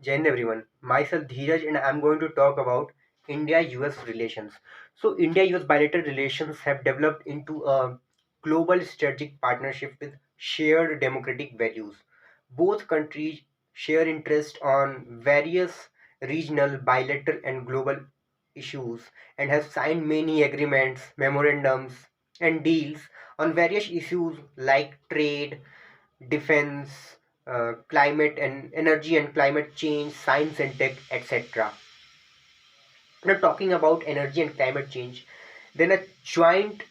Jain everyone. Myself Dheeraj and I'm going to talk about India-US relations. So India-US bilateral relations have developed into a global strategic partnership with shared democratic values. Both countries share interest on various regional, bilateral and global issues and have signed many agreements, memorandums and deals on various issues like trade, defense, climate and energy and climate change, science and tech, etc. Now, talking about energy and climate change, then a joint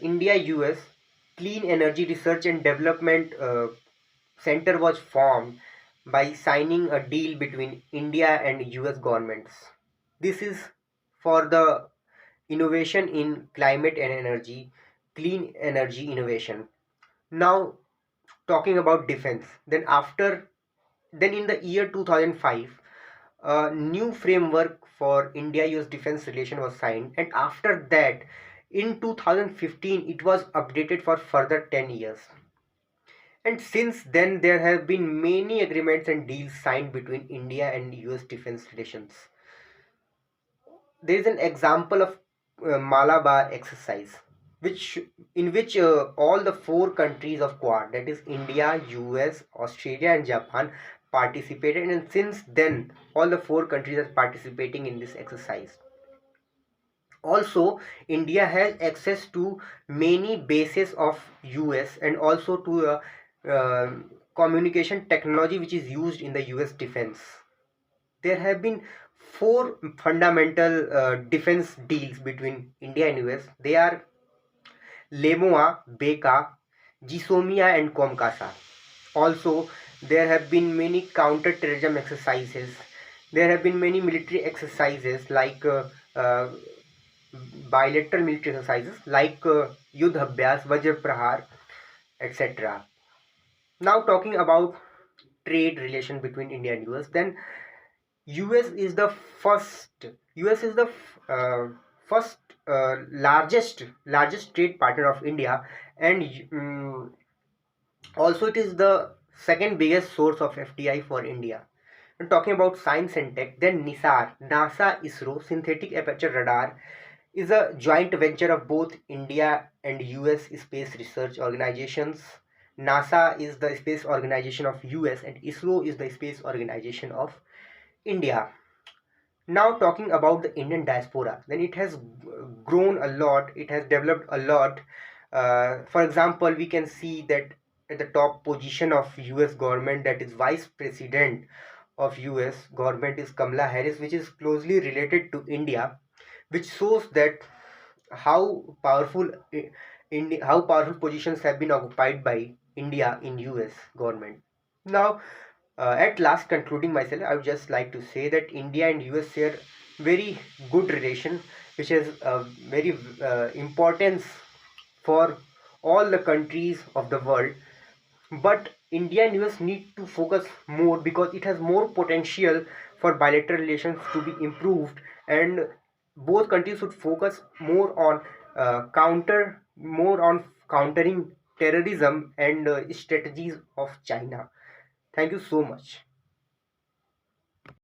India-US Clean Energy Research and Development Center was formed by signing a deal between India and US governments. This is for the innovation in climate and energy, clean energy innovation. Now, talking about defense, then in the year 2005 a new framework for India-US defense relation was signed, and after that in 2015 it was updated for further 10 years. And since then there have been many agreements and deals signed between India and US defense relations. There is an example of Malabar exercise, which in which all the four countries of Quad, that is India, US, Australia, and Japan, participated, and since then all the four countries are participating in this exercise. Also, India has access to many bases of US and also to communication technology which is used in the US defense. There have been four fundamental defense deals between India and US. They are Lemoa, Beka, Gisomia, and Komkasa. Also, there have been many counter-terrorism exercises. There have been many military exercises like bilateral military exercises like Yudh Abhyas, Vajra Prahar, etc. Now, talking about trade relation between India and US, then US is the first. US is the first largest trade partner of India, and also it is the second biggest source of FDI for India. And talking about science and tech, then NISAR, NASA ISRO Synthetic Aperture Radar is a joint venture of both India and US space research organizations. NASA is the space organization of US and ISRO is the space organization of India. Now, talking about the Indian diaspora, then it has grown a lot, it has developed a lot. For example, we can see that at the top position of US government, that is vice president of US government, is Kamala Harris, which is closely related to India, which shows that how powerful how powerful positions have been occupied by India in US government. Now, at last, concluding myself, I would just like to say that India and US share very good relation, which has very importance for all the countries of the world. But India and US need to focus more because it has more potential for bilateral relations to be improved, and both countries should focus more on countering terrorism and strategies of China. Thank you so much.